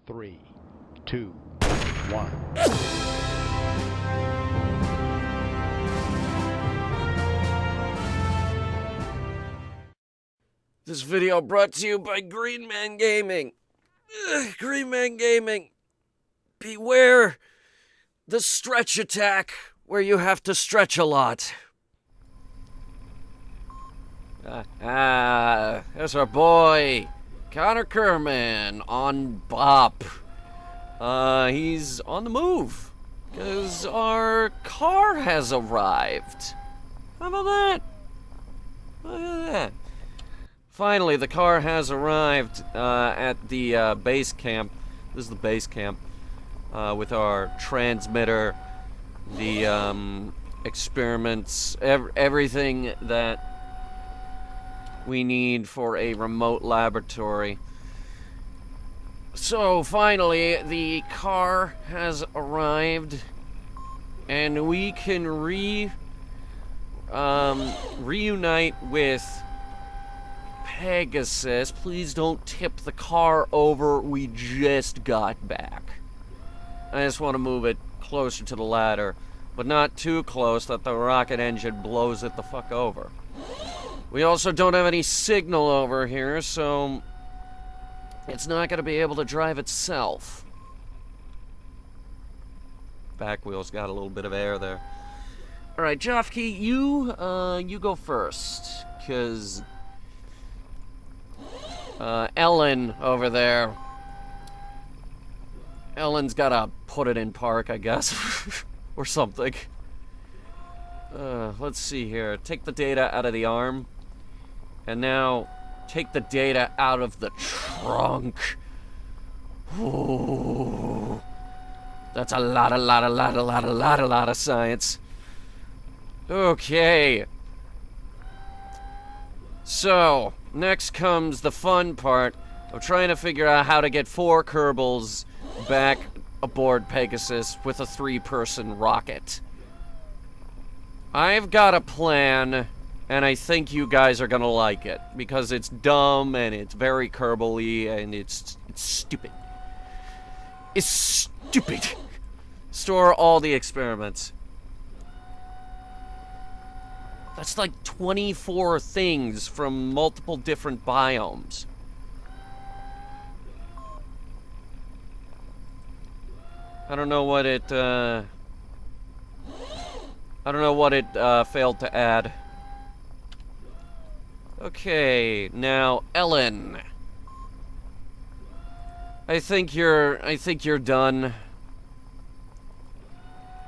3, 2, 1. This video brought to you by Green Man Gaming. Green Man Gaming. Beware the stretch attack where you have to stretch a lot. There's our boy, Connor Kerman on Bop. He's on the move because our car has arrived. How about that? Look at that. Finally, the car has arrived at the base camp. This is the base camp with our transmitter, the experiments, everything that we need for a remote laboratory. So finally, the car has arrived, and we can reunite with Pegasus. Please don't tip the car over. We just got back. I just want to move it closer to the ladder, but not too close that the rocket engine blows it the fuck over. We also don't have any signal over here, so it's not going to be able to drive itself. Back wheel's got a little bit of air there. Alright, Jofke, you go first, because Ellen over there, Ellen's gotta put it in park, I guess, or something. Let's see here. Take the data out of the arm, and now take the data out of the trunk. Ooh, that's a lot of science. Okay. So, next comes the fun part of trying to figure out how to get 4 Kerbals back aboard Pegasus with a 3-person rocket. I've got a plan, and I think you guys are gonna like it, because it's dumb, and it's very Kerbal-y, and it's stupid. It's stupid. Store all the experiments. That's like 24 things from multiple different biomes. I don't know what it failed to add. Okay, now Ellen. I think you're done.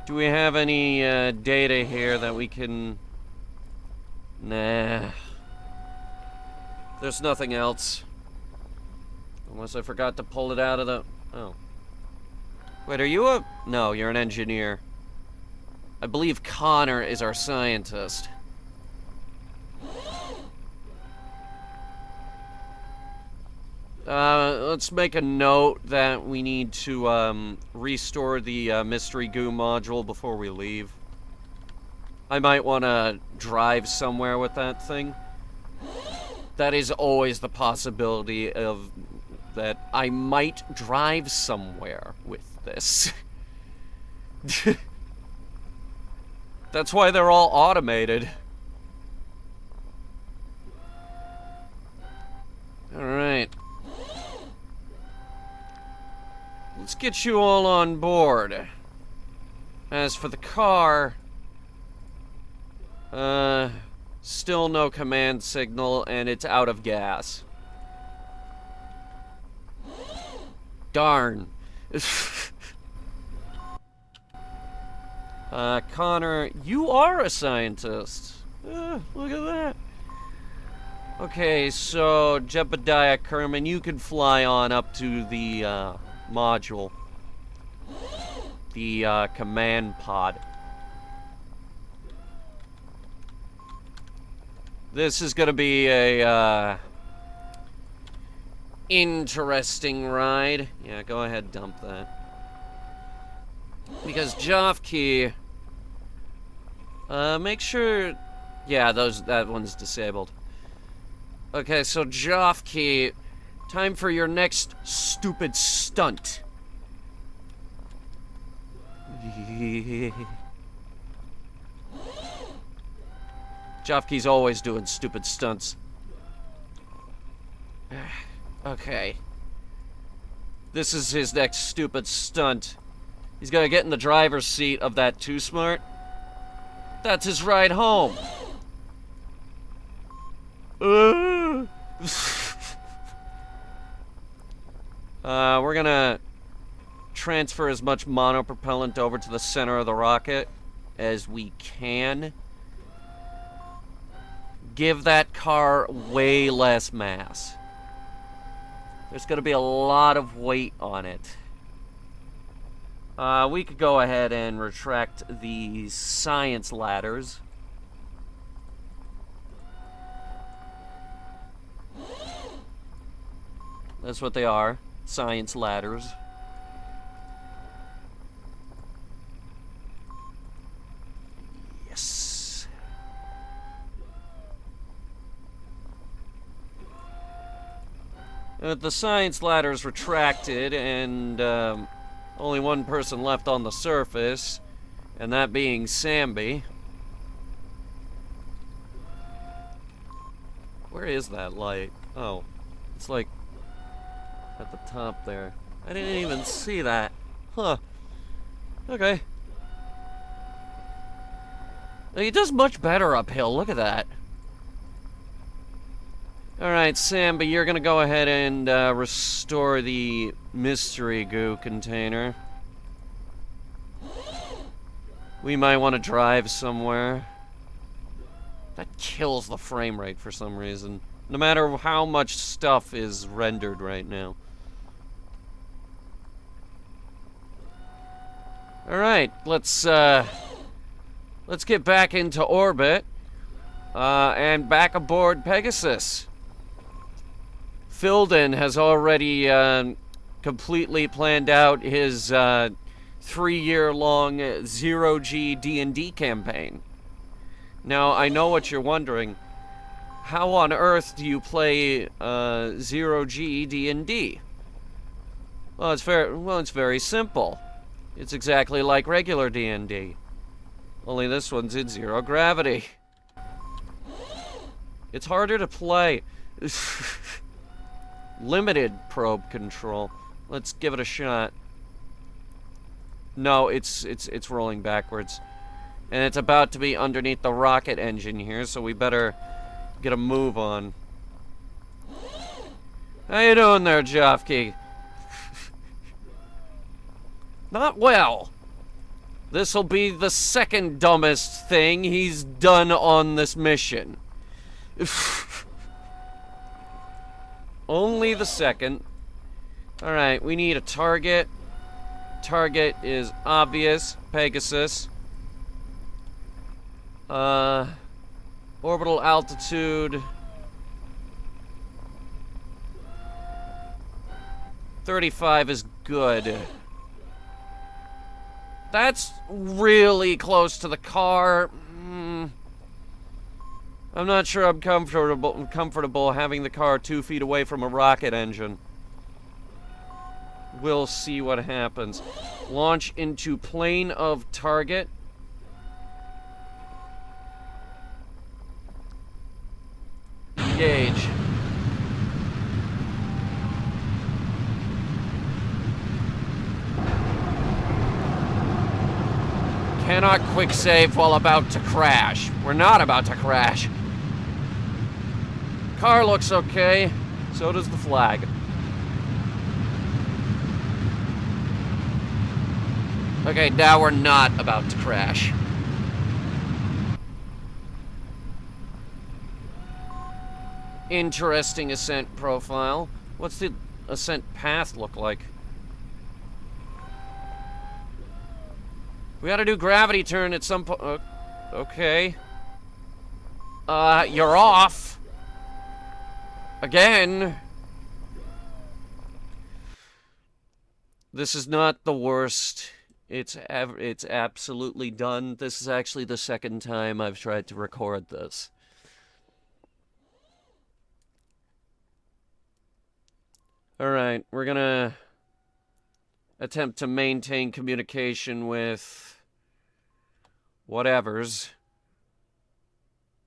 Do we have any data here that we can? Nah. There's nothing else. Unless I forgot to pull it out of the... Oh. Wait, are you a... No, you're an engineer. I believe Connor is our scientist. Let's make a note that we need to restore the mystery goo module before we leave. I might want to drive somewhere with that thing. That is always the possibility of that I might drive somewhere with this. That's why they're all automated. Alright. Let's get you all on board. As for the car... still no command signal, and it's out of gas. Darn. Connor, you are a scientist. Look at that. Okay, so Jebediah Kerman, you can fly on up to the module. The command pod. This is gonna be a interesting ride. Yeah, go ahead, dump that. Because Jofke, make sure, yeah, that one's disabled. Okay, so Jofke, Time for your next stupid stunt. Jofke's always doing stupid stunts. Okay. This is his next stupid stunt. He's gonna get in the driver's seat of that Too Smart. That's his ride home. We're gonna transfer as much monopropellant over to the center of the rocket as we can. Give that car way less mass. There's gonna be a lot of weight on it. We could go ahead and retract the science ladders. That's what they are. Science ladders. Yes. The science ladder's retracted, and only one person left on the surface, and that being Samby. Where is that light? Oh, it's like at the top there. I didn't even see that. Huh. Okay. He does much better uphill. Look at that. Alright, Samby, you're gonna go ahead and restore the mystery goo container. We might want to drive somewhere. That kills the frame rate for some reason. No matter how much stuff is rendered right now. Alright, let's get back into orbit. And back aboard Pegasus. Filden has already completely planned out his 3-year-long zero-G D&D campaign. Now, I know what you're wondering. How on earth do you play zero-G D&D? Well, it's very simple. It's exactly like regular D&D. Only this one's in zero gravity. It's harder to play. Limited probe control. Let's give it a shot. No, it's rolling backwards. And it's about to be underneath the rocket engine here, so we better get a move on. How you doing there, Jofke? Not well. This'll be the second dumbest thing he's done on this mission. Only the second. Alright, we need a target. Target is obvious. Pegasus. Orbital altitude 35 is good. That's really close to the car. I'm not sure I'm comfortable having the car 2 feet away from a rocket engine. We'll see what happens. Launch into plane of target. Engage. Cannot quick save while about to crash. We're not about to crash. Car looks okay. So does the flag. Okay, now we're not about to crash. Interesting ascent profile. What's the ascent path look like? We gotta do gravity turn at some point. Okay. You're off. Again. This is not the worst. It's absolutely done. This is actually the second time I've tried to record this. Alright, we're gonna attempt to maintain communication with whatevers.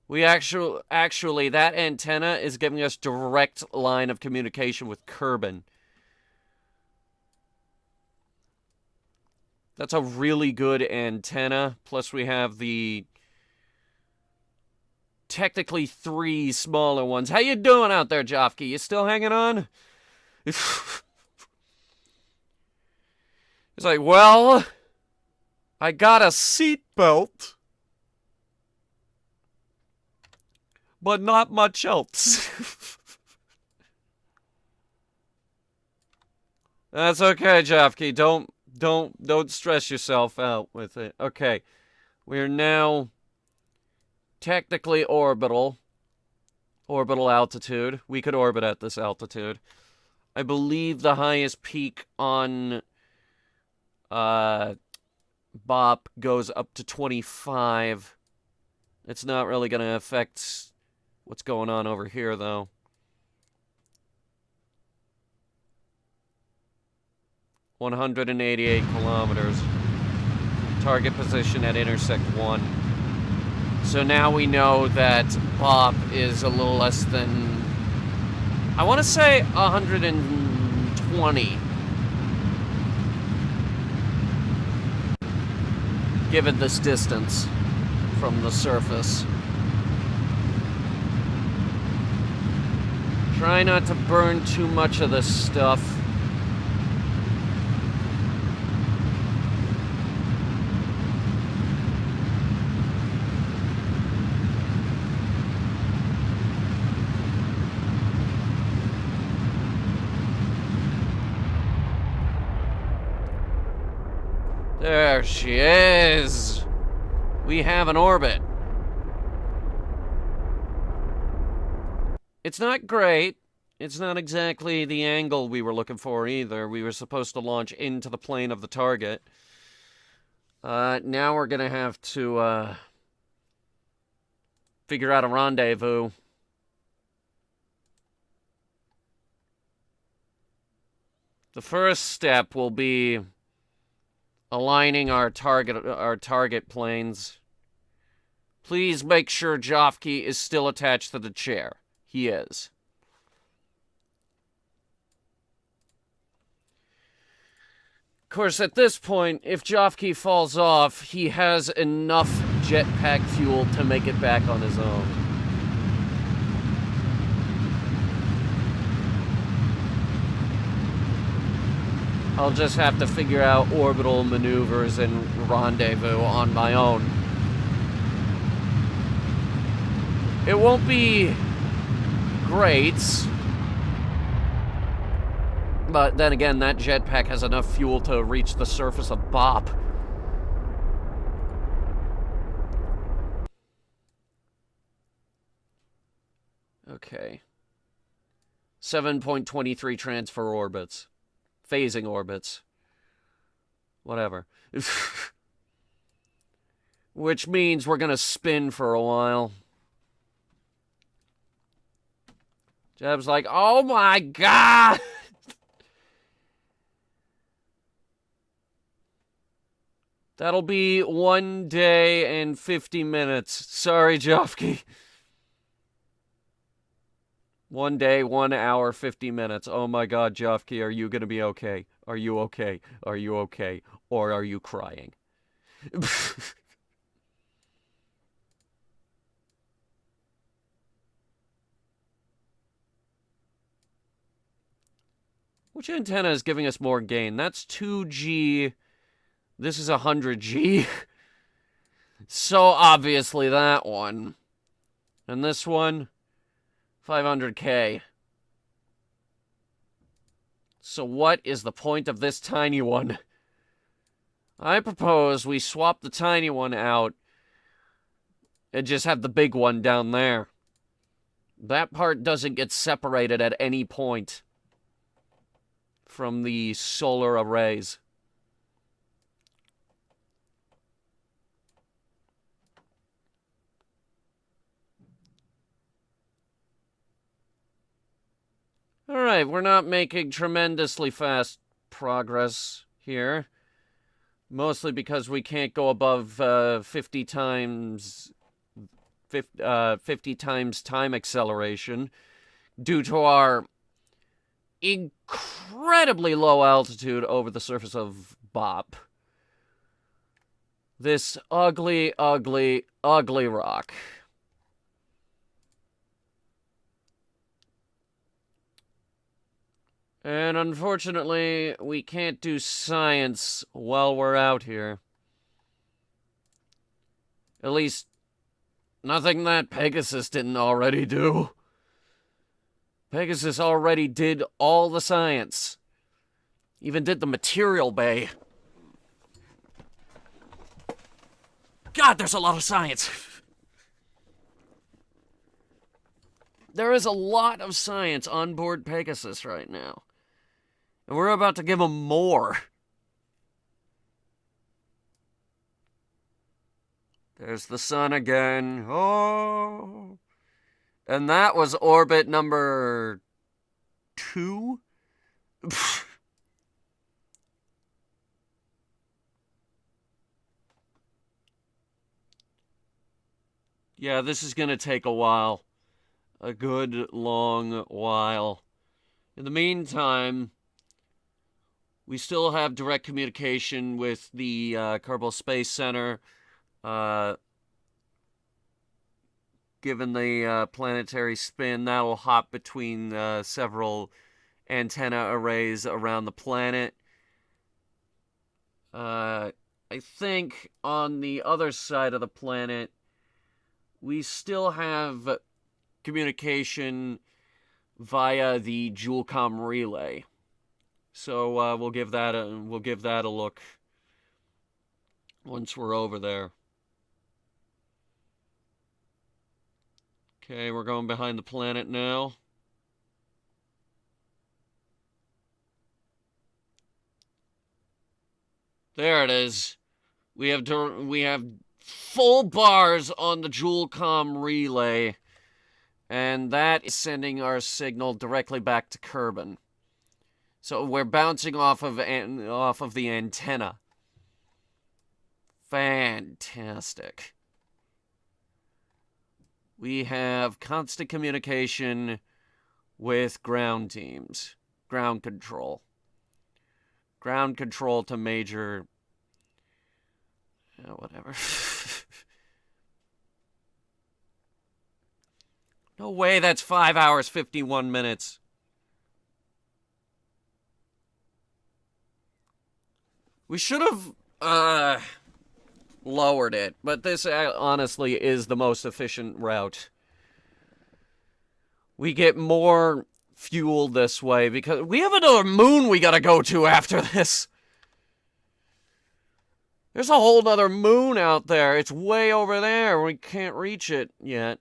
We actually, that antenna is giving us direct line of communication with Kerbin. That's a really good antenna. Plus we have the technically 3 smaller ones. How you doing out there, Jofke? You still hanging on? It's like, well, I got a seatbelt, but not much else. That's okay, Jofke. Don't stress yourself out with it. Okay, we're now technically orbital altitude. We could orbit at this altitude. I believe the highest peak on BOP goes up to 25. It's not really going to affect what's going on over here, though. ...188 kilometers. Target position at intersect 1. So now we know that BOP is a little less than... I want to say 120. Given this distance from the surface. Try not to burn too much of this stuff. There she is. We have an orbit. It's not great. It's not exactly the angle we were looking for either. We were supposed to launch into the plane of the target. Now we're gonna have to figure out a rendezvous. The first step will be aligning our target planes. Please make sure Jofke is still attached to the chair. He is. Of course, at this point, if Jofke falls off, he has enough jetpack fuel to make it back on his own. I'll just have to figure out orbital maneuvers and rendezvous on my own. It won't be great, but then again, that jetpack has enough fuel to reach the surface of BOP. Okay. 7.23 transfer orbits. Phasing orbits. Whatever. Which means we're gonna spin for a while. Jeb's like, oh my god! That'll be 1 day and 50 minutes. Sorry, Jofke. 1 day, 1 hour, 50 minutes. Oh my god, Jofke, are you gonna be okay? Are you okay? Are you okay? Or are you crying? Which antenna is giving us more gain? That's 2G. This is 100G. So obviously that one. And this one, 500K. So what is the point of this tiny one? I propose we swap the tiny one out and just have the big one down there. That part doesn't get separated at any point from the solar arrays. Alright, we're not making tremendously fast progress here. Mostly because we can't go above 50 times 50 times time acceleration due to our incredibly low altitude over the surface of Bop. This ugly, ugly, ugly rock. And unfortunately, we can't do science while we're out here. At least, nothing that Pegasus didn't already do. Pegasus already did all the science. Even did the material bay. God, there's a lot of science. There is a lot of science on board Pegasus right now. And we're about to give them more. There's the sun again. Oh. And that was orbit number 2? Yeah, this is going to take a while. A good long while. In the meantime, we still have direct communication with the Kerbal Space Center. Given the planetary spin, that'll hop between several antenna arrays around the planet. I think on the other side of the planet, we still have communication via the JewelCom relay. So we'll give that a look once we're over there. Okay, we're going behind the planet now. There it is. We have full bars on the JewelCom relay, and that is sending our signal directly back to Kerbin. So we're bouncing off of the antenna. Fantastic. We have constant communication with ground teams. Ground control. Ground control to major... whatever. No way that's 5 hours, 51 minutes. We should have lowered it, but this honestly is the most efficient route. We get more fuel this way because we have another moon we gotta go to after this. There's a whole other moon out there. It's way over there. We can't reach it yet.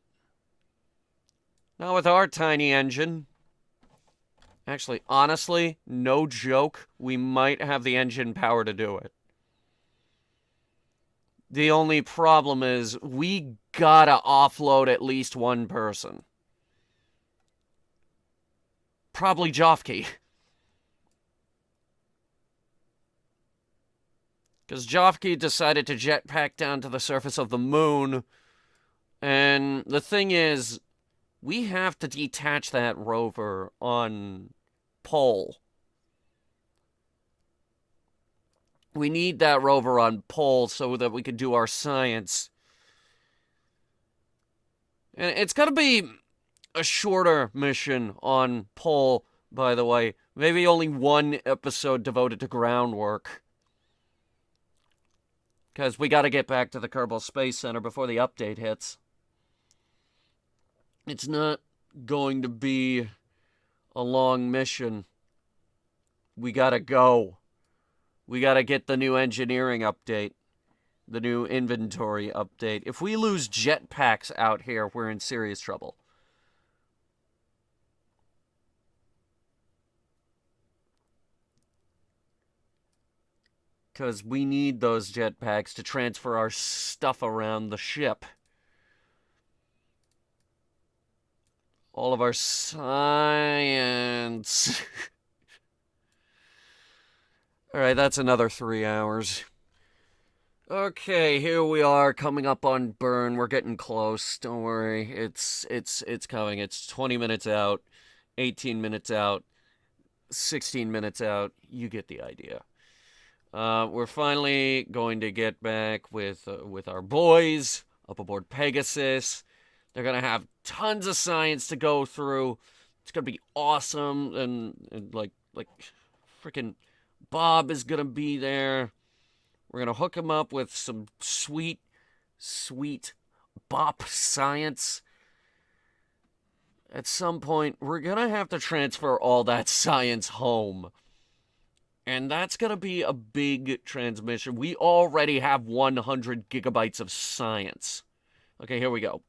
Not with our tiny engine. Actually, honestly, no joke, we might have the engine power to do it. The only problem is we gotta offload at least one person. Probably Jofke. Because Jofke decided to jetpack down to the surface of the moon. And the thing is, we have to detach that rover on Pole. We need that rover on Pole so that we can do our science. And it's got to be a shorter mission on Pole, by the way. Maybe only one episode devoted to groundwork. Because we got to get back to the Kerbal Space Center before the update hits. It's not going to be a long mission. We got to go. We got to get the new engineering update. The new inventory update. If we lose jetpacks out here, we're in serious trouble. Because we need those jetpacks to transfer our stuff around the ship. all of our science. Alright, that's another 3 hours. Okay, here we are coming up on burn. We're getting close. Don't worry. It's coming. It's 20 minutes out, 18 minutes out, 16 minutes out. You get the idea. We're finally going to get back with our boys up aboard Pegasus. They're gonna have tons of science to go through. It's gonna be awesome, and like freaking Bob is gonna be there. We're gonna hook him up with some sweet bop science. At some point, we're gonna have to transfer all that science home. And that's gonna be a big transmission. We already have 100 gigabytes of science. Okay, here we go.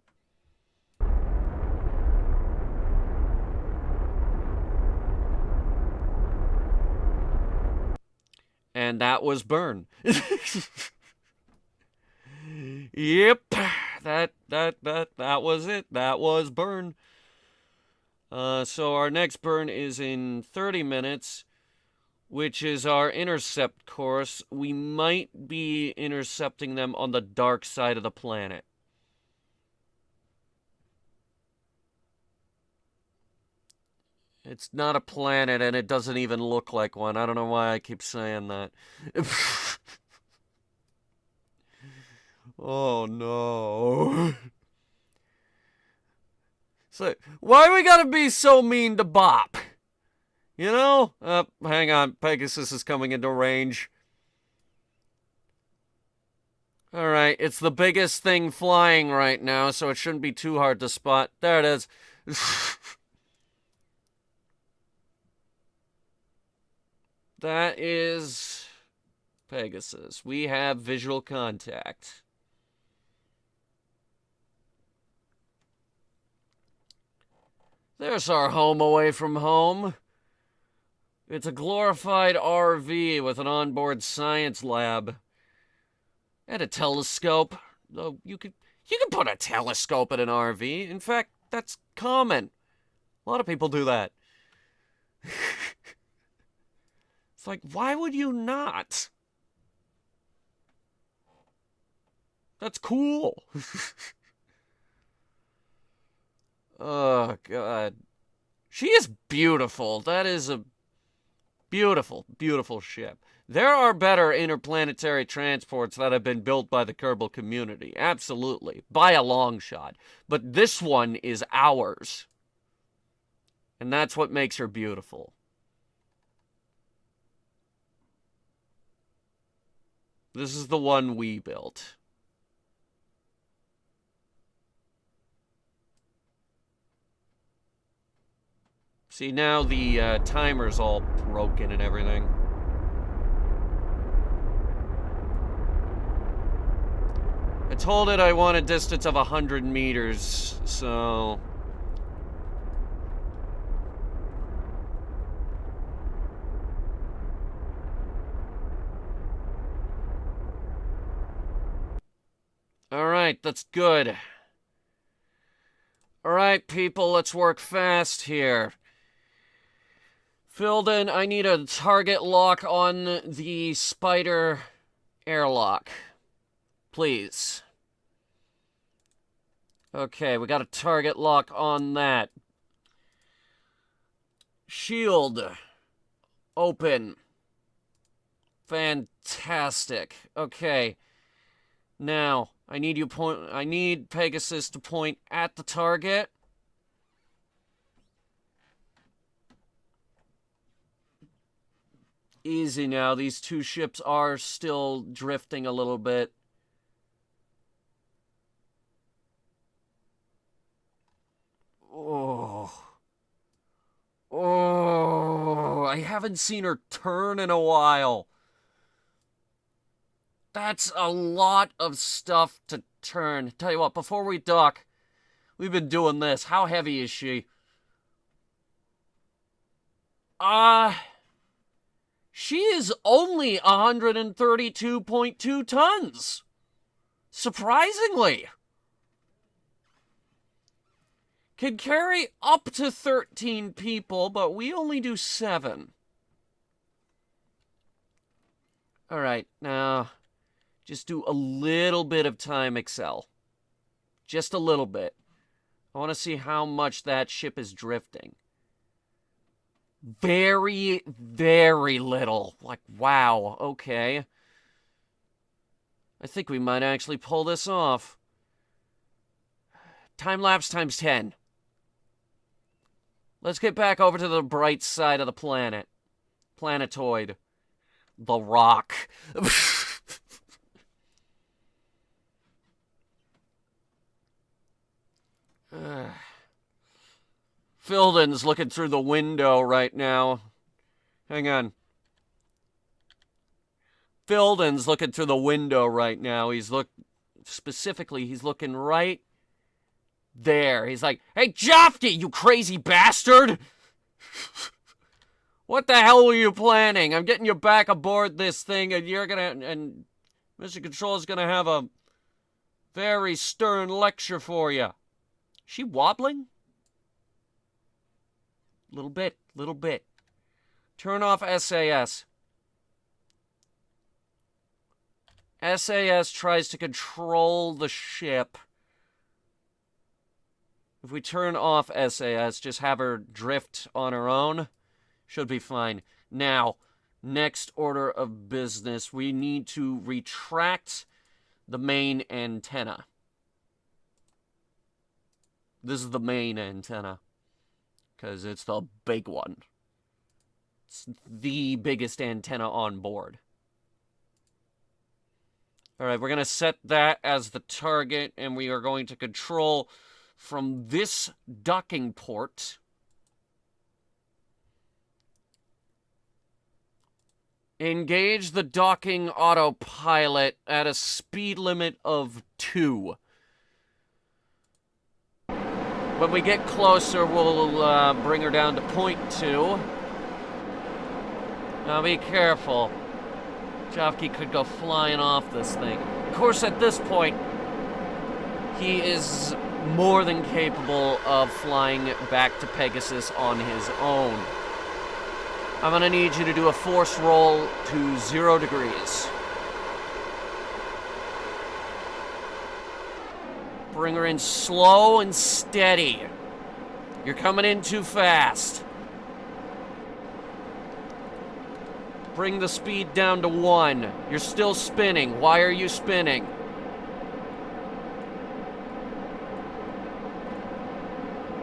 And that was burn. Yep, that was it. That was burn. So our next burn is in 30 minutes, which is our intercept course. We might be intercepting them on the dark side of the planet. It's not a planet, and it doesn't even look like one. I don't know why I keep saying that. Oh, no. So, why we gotta be so mean to Bop? You know? Hang on. Pegasus is coming into range. Alright, it's the biggest thing flying right now, so it shouldn't be too hard to spot. There it is. That is Pegasus. We have visual contact. There's our home away from home. It's a glorified RV with an onboard science lab. And a telescope. Though you could put a telescope in an RV. In fact, that's common. A lot of people do that. It's like, why would you not? That's cool. Oh, God. She is beautiful. That is a beautiful, beautiful ship. There are better interplanetary transports that have been built by the Kerbal community. Absolutely. By a long shot. But this one is ours. And that's what makes her beautiful. This is the one we built. See, now the timer's all broken and everything. I told it I want a distance of 100 meters, so... Alright, that's good. Alright, people, let's work fast here. Filden, I need a target lock on the spider airlock. Please. Okay, we got a target lock on that. Shield. Open. Fantastic. Okay. Now, I need Pegasus to point at the target. Easy now. These two ships are still drifting a little bit. Oh, I haven't seen her turn in a while. That's a lot of stuff to turn. Tell you what, before we dock, we've been doing this. How heavy is she? She is only 132.2 tons. Surprisingly. Can carry up to 13 people, but we only do 7. Alright, now, just do a little bit of time Excel. Just a little bit. I want to see how much that ship is drifting. Very, very little. Like, wow, okay. I think we might actually pull this off. Time lapse times 10. Let's get back over to the bright side of the planet. Planetoid. The Rock. Filden's looking through the window right now. Hang on. Filden's looking through the window right now. He's looking right there. He's like, "Hey, Jofke, you crazy bastard! What the hell were you planning? I'm getting you back aboard this thing, and and Mission Control is gonna have a very stern lecture for you." She wobbling? Little bit. Turn off SAS. SAS tries to control the ship. If we turn off SAS, just have her drift on her own, should be fine. Now, next order of business, we need to retract the main antenna. This is the main antenna, because it's the big one. It's the biggest antenna on board. Alright, we're going to set that as the target, and we are going to control from this docking port. Engage the docking autopilot at a speed limit of 2. When we get closer, we'll bring her down to 0.2. Now be careful. Jofke could go flying off this thing. Of course, at this point, he is more than capable of flying back to Pegasus on his own. I'm gonna need you to do a force roll to 0 degrees. Bring her in slow and steady. You're coming in too fast. Bring the speed down to 1. You're still spinning. Why are you spinning?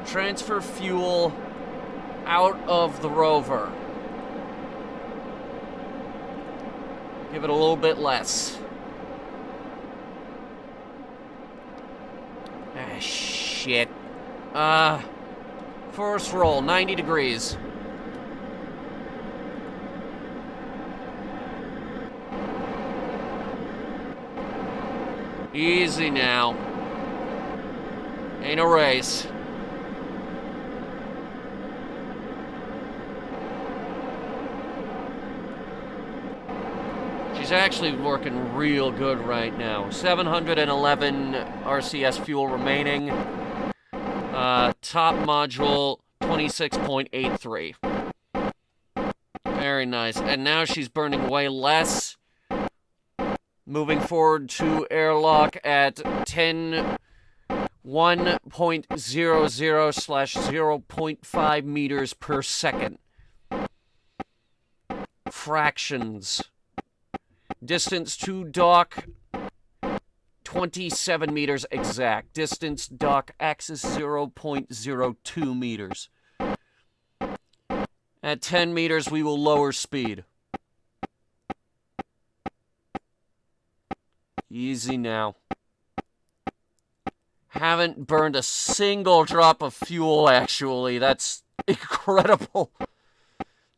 Transfer fuel out of the rover. Give it a little bit less. Ah, shit. Force roll, 90 degrees. Easy now. Ain't a race. She's actually working real good right now. 711 RCS fuel remaining. Top module, 26.83. Very nice. And now she's burning way less. Moving forward to airlock at 1.00/0.5 meters per second. Fractions. Distance to dock, 27 meters exact. Distance dock axis, 0.02 meters. At 10 meters, we will lower speed. Easy now. Haven't burned a single drop of fuel, actually. That's incredible.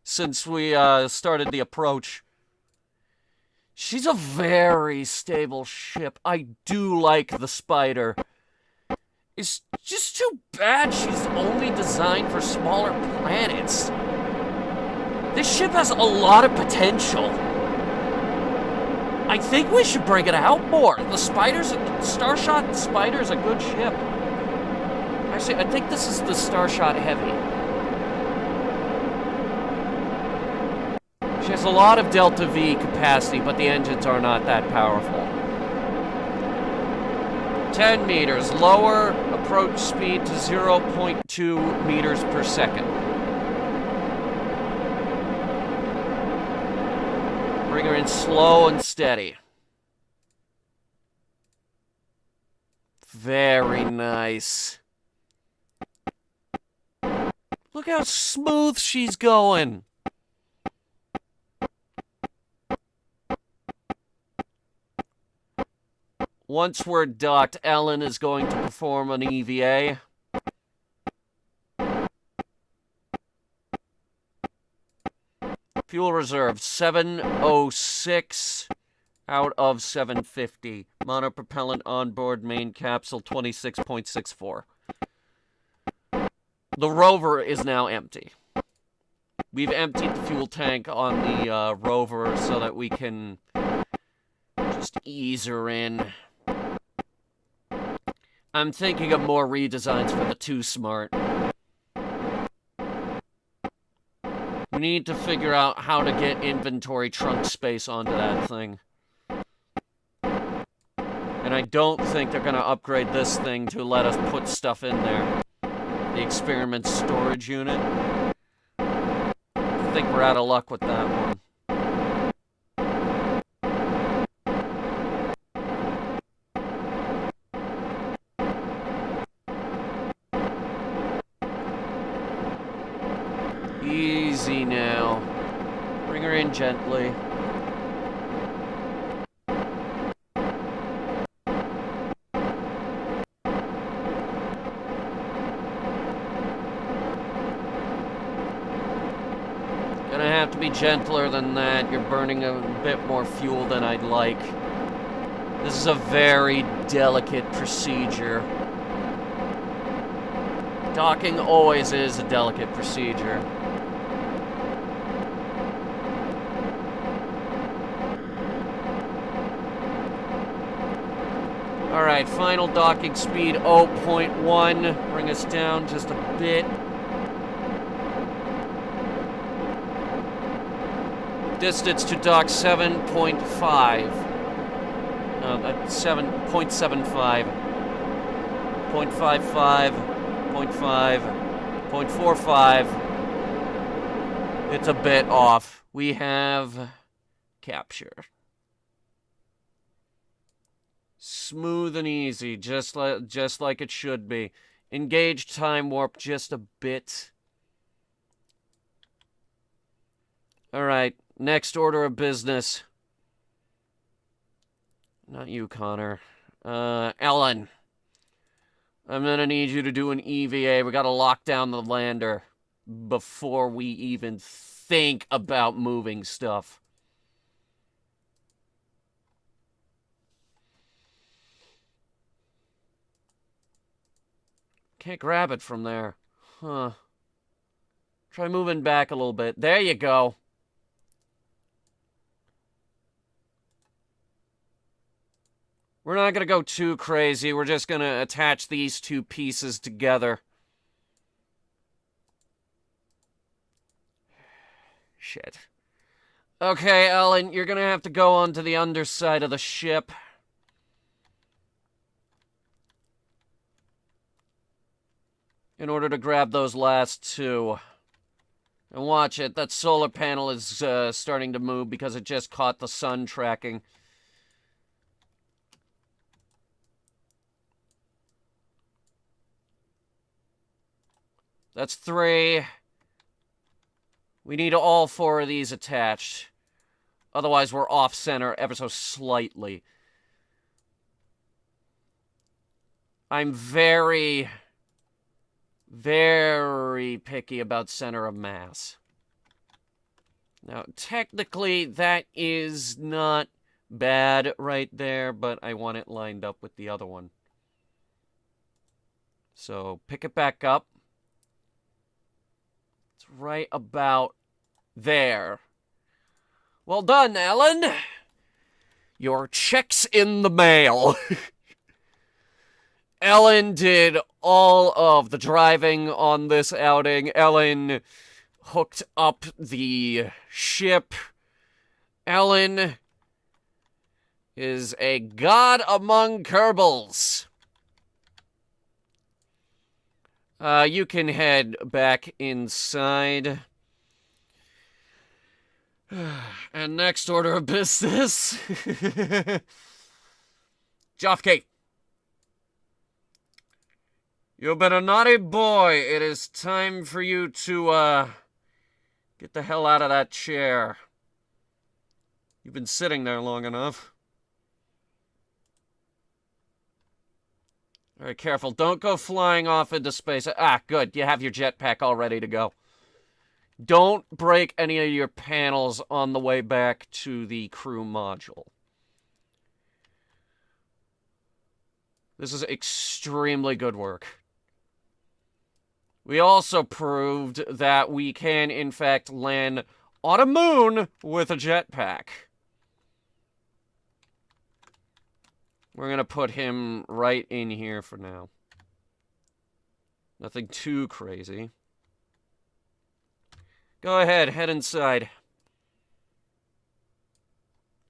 Since we started the approach. She's a very stable ship. I do like the Spider. It's just too bad she's only designed for smaller planets. This ship has a lot of potential. I think we should bring it out more. The Starshot Spider's a good ship. Actually, I think this is the Starshot Heavy. She has a lot of Delta V capacity, but the engines are not that powerful. 10 meters. Lower approach speed to 0.2 meters per second. Bring her in slow and steady. Very nice. Look how smooth she's going. Once we're docked, Ellen is going to perform an EVA. Fuel reserve, 706 out of 750. Monopropellant onboard main capsule, 26.64. The rover is now empty. We've emptied the fuel tank on the rover so that we can just ease her in. I'm thinking of more redesigns for the Too Smart. We need to figure out how to get inventory trunk space onto that thing. And I don't think they're going to upgrade this thing to let us put stuff in there. The experiment storage unit. I think we're out of luck with that one. Easy now. Bring her in gently. Gonna have to be gentler than that. You're burning a bit more fuel than I'd like. This is a very delicate procedure. Docking always is a delicate procedure. Alright, final docking speed 0.1. Bring us down just a bit. Distance to dock 7.5. 7.75. 0.55. 0.5. 0.45. It's a bit off. We have capture. Smooth and easy, just like it should be. Engage time warp just a bit. Alright, next order of business. Not you, Connor. Ellen. I'm gonna need you to do an EVA. We gotta lock down the lander before we even think about moving stuff. Can't grab it from there. Huh. Try moving back a little bit. There you go. We're not gonna go too crazy. We're just gonna attach these two pieces together. Shit. Okay, Ellen, you're gonna have to go onto the underside of the ship. In order to grab those last two. And watch it, that solar panel is starting to move because it just caught the sun tracking. That's 3. We need all 4 of these attached. Otherwise, we're off-center ever so slightly. I'm very picky about center of mass. Now, technically, that is not bad right there, but I want it lined up with the other one. So, pick it back up. It's right about there. Well done, Ellen. Your check's in the mail. Ellen did all of the driving on this outing. Ellen hooked up the ship. Ellen is a god among Kerbals. You can head back inside. And next order of business. Joffkey. You've been a naughty boy. It is time for you to, get the hell out of that chair. You've been sitting there long enough. Very careful. Don't go flying off into space. Ah, good. You have your jetpack all ready to go. Don't break any of your panels on the way back to the crew module. This is extremely good work. We also proved that we can, in fact, land on a moon with a jetpack. We're going to put him right in here for now. Nothing too crazy. Go ahead, head inside.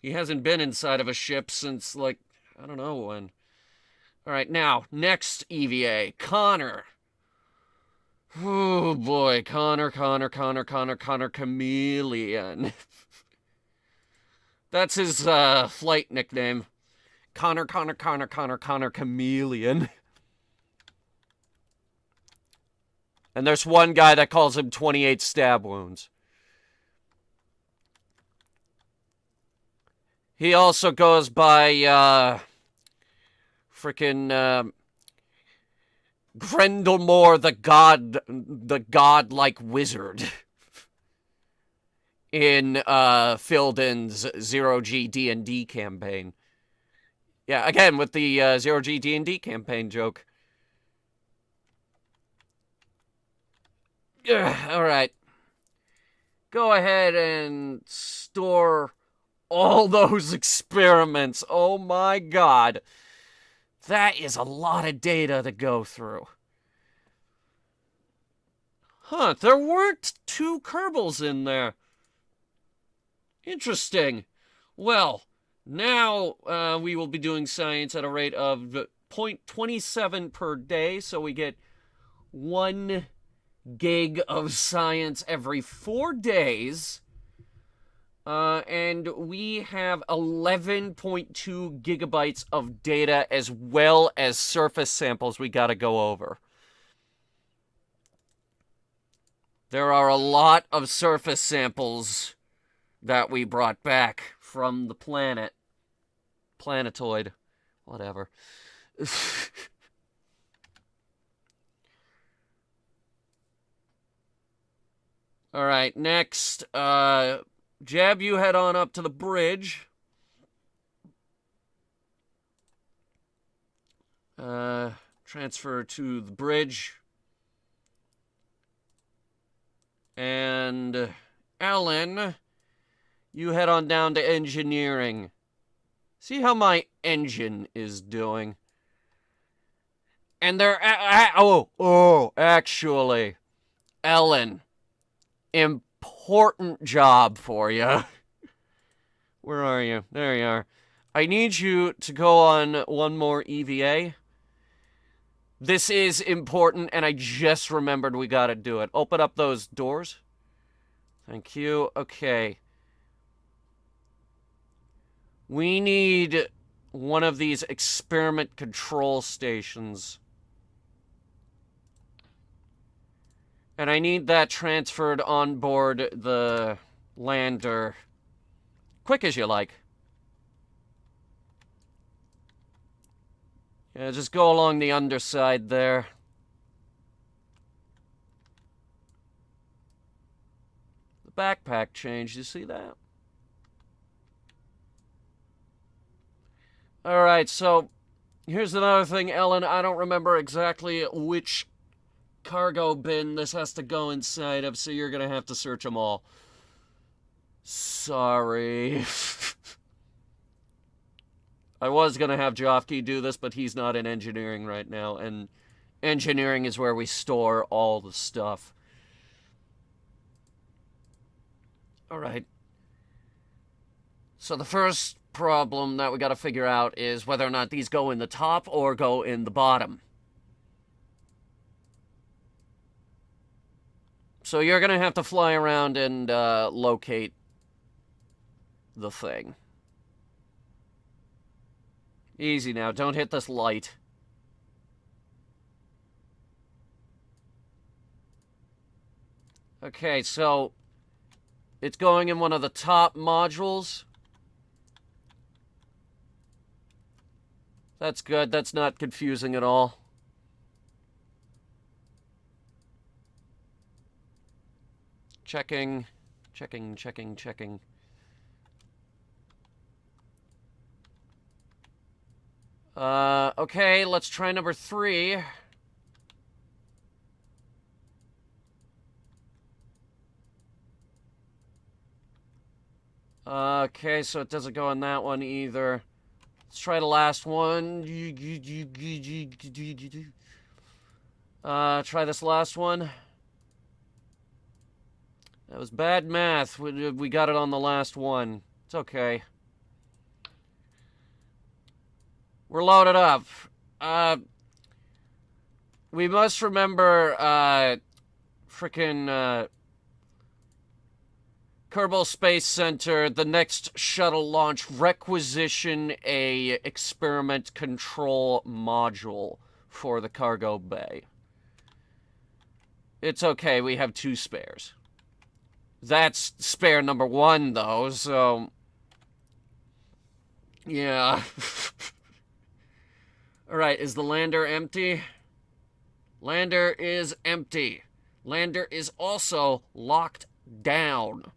He hasn't been inside of a ship since, like, I don't know when. Alright, now, next EVA, Connor. Oh boy, Connor Chameleon. That's his flight nickname. Connor Chameleon. And there's one guy that calls him 28 stab wounds. He also goes by, frickin', Grendelmore the godlike wizard. In, Filden's Zero-G D&D campaign. Yeah, again, with the, Zero-G D&D campaign joke. Alright. Go ahead and store all those experiments. Oh my god. That is a lot of data to go through. Huh, there weren't 2 Kerbals in there. Interesting. Well, now we will be doing science at a rate of 0.27 per day, so we get 1 gig of science every 4 days. And we have 11.2 gigabytes of data as well as surface samples we gotta go over. There are a lot of surface samples that we brought back from the planet. Planetoid. Whatever. Alright, next, Jeb, you head on up to the bridge. Transfer to the bridge. And Alan, you head on down to engineering. See how my engine is doing. And they're... actually, Ellen, important job for you. Where are you? There you are. I need you to go on one more EVA. This is important, and I just remembered we gotta do it. Open up those doors. Thank you. Okay. We need one of these experiment control stations. And I need that transferred on board the lander. Quick as you like. Yeah, just go along the underside there. The backpack changed, you see that? Alright, so here's another thing, Ellen. I don't remember exactly which cargo bin this has to go inside of, so you're gonna have to search them all. Sorry. I was gonna have Jofke do this, but he's not in engineering right now, and engineering is where we store all the stuff. Alright. So the first problem that we gotta figure out is whether or not these go in the top or go in the bottom. So you're gonna have to fly around and locate the thing. Easy now, don't hit this light. Okay, so it's going in one of the top modules. That's good, that's not confusing at all. Checking. Okay, let's try number 3. Okay, so it doesn't go on that one either. Let's try the last one. Try this last one. That was bad math. We got it on the last one. It's okay. We're loaded up. We must remember, frickin', Kerbal Space Center, the next shuttle launch, requisition a experiment control module for the cargo bay. It's okay, we have 2 spares. That's spare number 1, though, so... yeah. Alright, is the lander empty? Lander is empty. Lander is also locked down.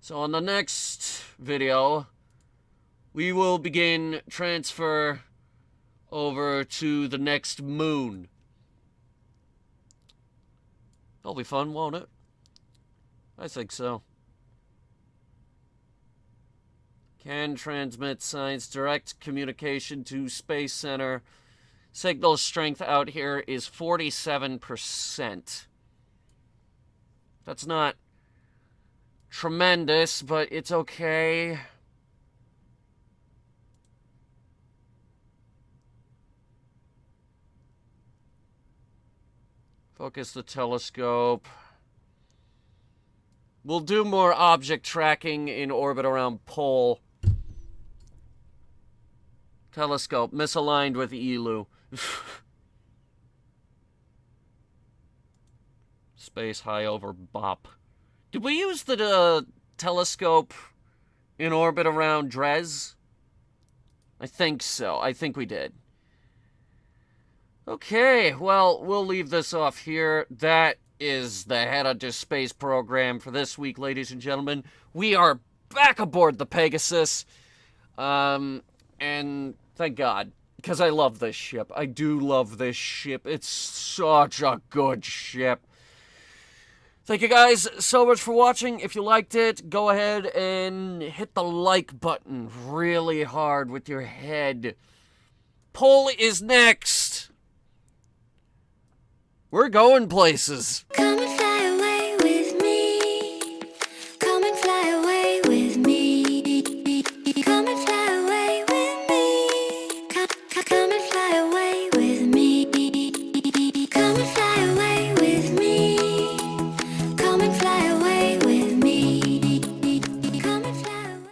So on the next video, we will begin transfer over to the next moon. That'll be fun, won't it? I think so. Can transmit science, direct communication to Space Center. Signal strength out here is 47%. That's not tremendous, but it's okay. Focus the telescope. We'll do more object tracking in orbit around Pole. Telescope misaligned with ELU. Space high over Bop. Did we use the telescope in orbit around Dres? I think so. I think we did. Okay, well, we'll leave this off here. That is the Headhunter space program for this week, ladies and gentlemen. We are back aboard the Pegasus. And thank God, because I love this ship. I do love this ship. It's such a good ship. Thank you guys so much for watching. If you liked it, go ahead and hit the like button really hard with your head. Pole is next. We're going places. Come